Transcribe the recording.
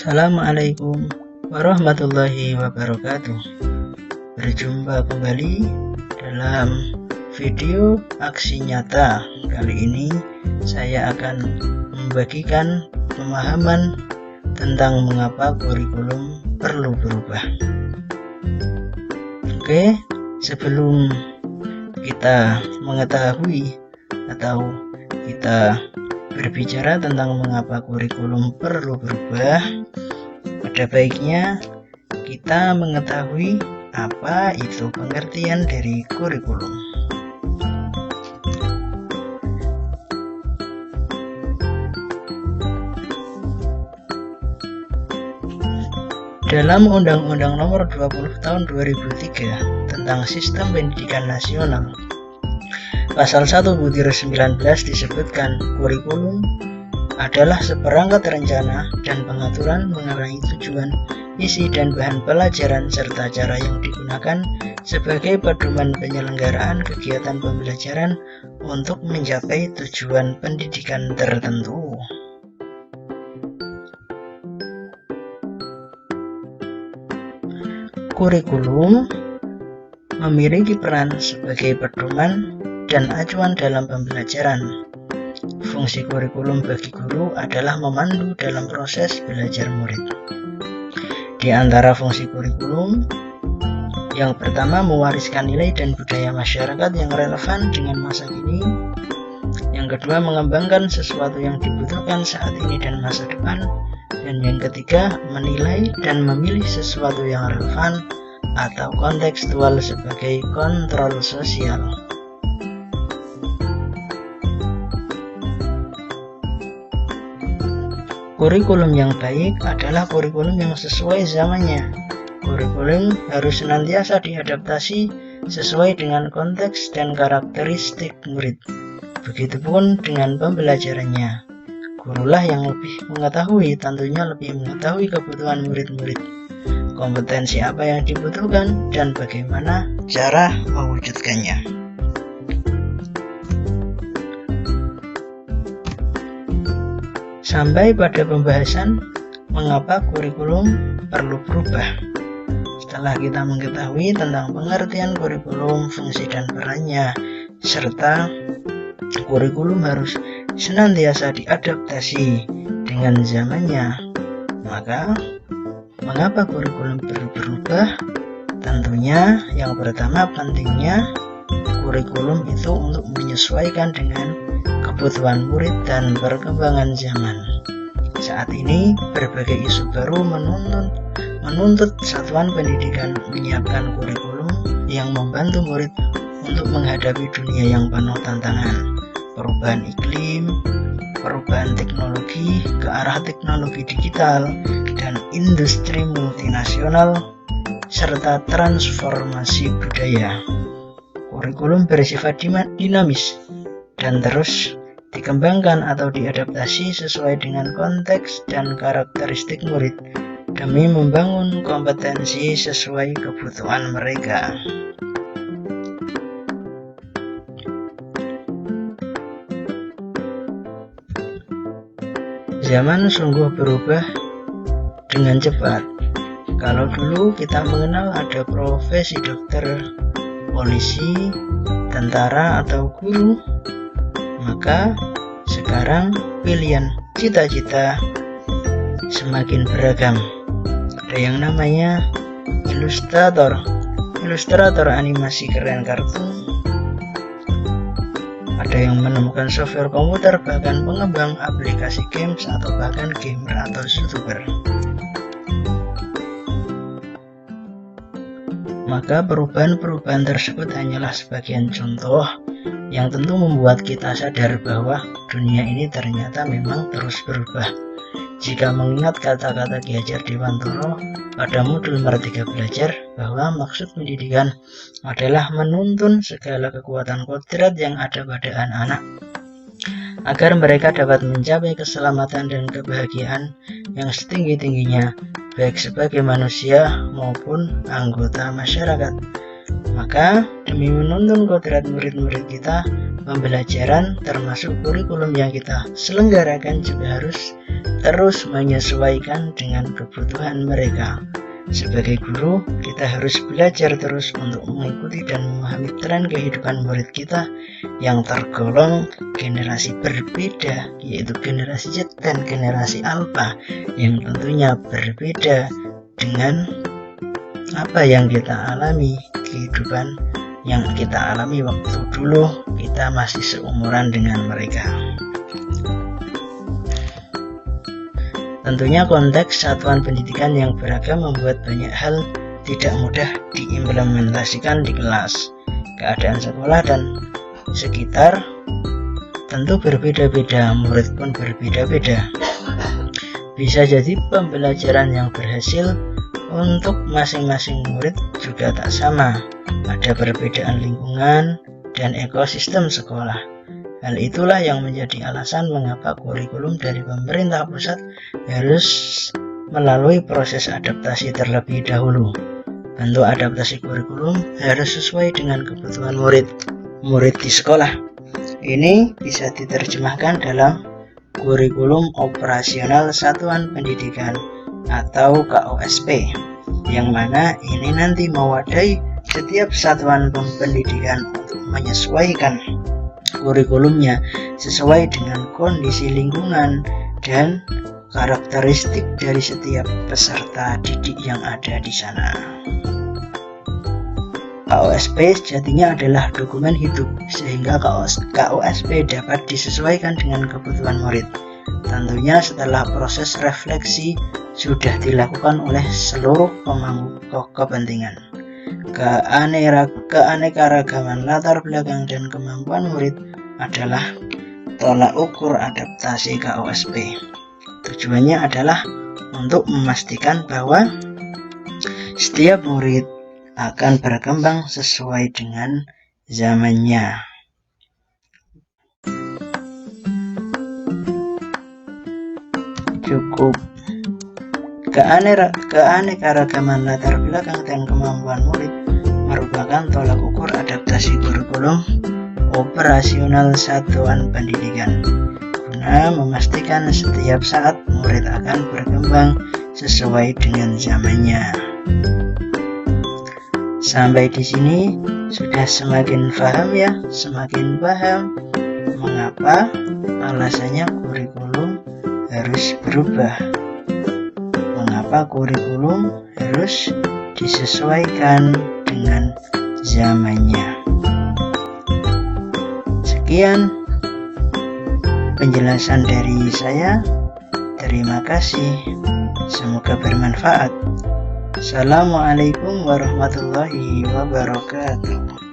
Assalamualaikum warahmatullahi wabarakatuh. Berjumpa kembali dalam video aksi nyata. Kali ini saya akan membagikan pemahaman tentang mengapa kurikulum perlu berubah. Oke, sebelum kita mengetahui atau kita berbicara tentang mengapa kurikulum perlu berubah, ada baiknya kita mengetahui apa itu pengertian dari kurikulum. Dalam Undang-Undang Nomor 20 Tahun 2003 tentang Sistem Pendidikan Nasional, Pasal 1-19 disebutkan kurikulum adalah seperangkat rencana dan pengaturan mengenai tujuan, isi dan bahan pelajaran serta cara yang digunakan sebagai pedoman penyelenggaraan kegiatan pembelajaran untuk mencapai tujuan pendidikan tertentu. Kurikulum memiliki peran sebagai pedoman dan acuan dalam pembelajaran. Fungsi kurikulum bagi guru adalah memandu dalam proses belajar murid. Di antara fungsi kurikulum, yang pertama mewariskan nilai dan budaya masyarakat yang relevan dengan masa kini. Yang kedua mengembangkan sesuatu yang dibutuhkan saat ini dan masa depan. Dan yang ketiga menilai dan memilih sesuatu yang relevan atau kontekstual sebagai kontrol sosial. Kurikulum yang baik adalah kurikulum yang sesuai zamannya. Kurikulum harus senantiasa diadaptasi sesuai dengan konteks dan karakteristik murid. Begitupun dengan pembelajarannya. Gurulah yang lebih mengetahui, tentunya lebih mengetahui kebutuhan murid-murid, kompetensi apa yang dibutuhkan, dan bagaimana cara mewujudkannya. Sampai pada pembahasan mengapa kurikulum perlu berubah. Setelah kita mengetahui tentang pengertian kurikulum, fungsi dan perannya, serta kurikulum harus senantiasa diadaptasi dengan zamannya, maka mengapa kurikulum perlu berubah? Tentunya yang pertama pentingnya kurikulum itu untuk menyesuaikan dengan kebutuhan murid dan perkembangan zaman. Saat ini berbagai isu baru menuntut satuan pendidikan menyiapkan kurikulum yang membantu murid untuk menghadapi dunia yang penuh tantangan, perubahan iklim, perubahan teknologi ke arah teknologi digital dan industri multinasional, serta transformasi budaya. Kurikulum bersifat dinamis dan terus dikembangkan atau diadaptasi sesuai dengan konteks dan karakteristik murid demi membangun kompetensi sesuai kebutuhan mereka. Zaman sungguh berubah dengan cepat. Kalau dulu kita mengenal ada profesi dokter, polisi, tentara, atau guru, maka sekarang pilihan cita-cita semakin beragam. Ada yang namanya ilustrator animasi keren kartun, ada yang menemukan software komputer, bahkan pengembang aplikasi games, atau bahkan gamer atau YouTuber. Maka perubahan-perubahan tersebut hanyalah sebagian contoh yang tentu membuat kita sadar bahwa dunia ini ternyata memang terus berubah. Jika mengingat kata-kata Ki Hajar Dewantara pada modul Merdeka Belajar bahwa maksud pendidikan adalah menuntun segala kekuatan kodrat yang ada pada anak-anak agar mereka dapat mencapai keselamatan dan kebahagiaan yang setinggi-tingginya, baik sebagai manusia maupun anggota masyarakat. Maka demi menuntun kodrat murid-murid kita, pembelajaran termasuk kurikulum yang kita selenggarakan juga harus terus menyesuaikan dengan kebutuhan mereka. Sebagai guru, kita harus belajar terus untuk mengikuti dan memahami tren kehidupan murid kita yang tergolong generasi berbeda, yaitu generasi Z dan generasi Alpha, yang tentunya berbeda dengan apa yang kita alami, kehidupan yang kita alami waktu dulu kita masih seumuran dengan mereka. Tentunya konteks satuan pendidikan yang beragam membuat banyak hal tidak mudah diimplementasikan di kelas. Keadaan sekolah dan sekitar tentu berbeda-beda, murid pun berbeda-beda. Bisa jadi pembelajaran yang berhasil untuk masing-masing murid juga tak sama. Ada perbedaan lingkungan dan ekosistem sekolah. Hal itulah yang menjadi alasan mengapa kurikulum dari pemerintah pusat harus melalui proses adaptasi terlebih dahulu. Bentuk adaptasi kurikulum harus sesuai dengan kebutuhan murid di sekolah. Ini bisa diterjemahkan dalam kurikulum operasional satuan pendidikan atau KOSP, yang mana ini nanti mewadahi setiap satuan pendidikan untuk menyesuaikan kurikulumnya sesuai dengan kondisi lingkungan dan karakteristik dari setiap peserta didik yang ada di sana. KOSP sejatinya adalah dokumen hidup, sehingga KOSP dapat disesuaikan dengan kebutuhan murid. Tentunya setelah proses refleksi sudah dilakukan oleh seluruh pemangku kepentingan. Keanekaragaman latar belakang dan kemampuan murid adalah tolak ukur adaptasi KOSP. Tujuannya adalah untuk memastikan bahwa setiap murid akan berkembang sesuai dengan zamannya. Cukup. Keanekaragaman latar belakang dan kemampuan murid merupakan tolak ukur adaptasi kurikulum operasional satuan pendidikan, guna memastikan setiap saat murid akan berkembang sesuai dengan zamannya. Sampai di sini sudah semakin paham ya, semakin paham mengapa alasannya kurikulum harus berubah. Mengapa kurikulum harus disesuaikan dengan zamannya. Sekian penjelasan dari saya. Terima kasih. Semoga bermanfaat. Assalamualaikum warahmatullahi wabarakatuh.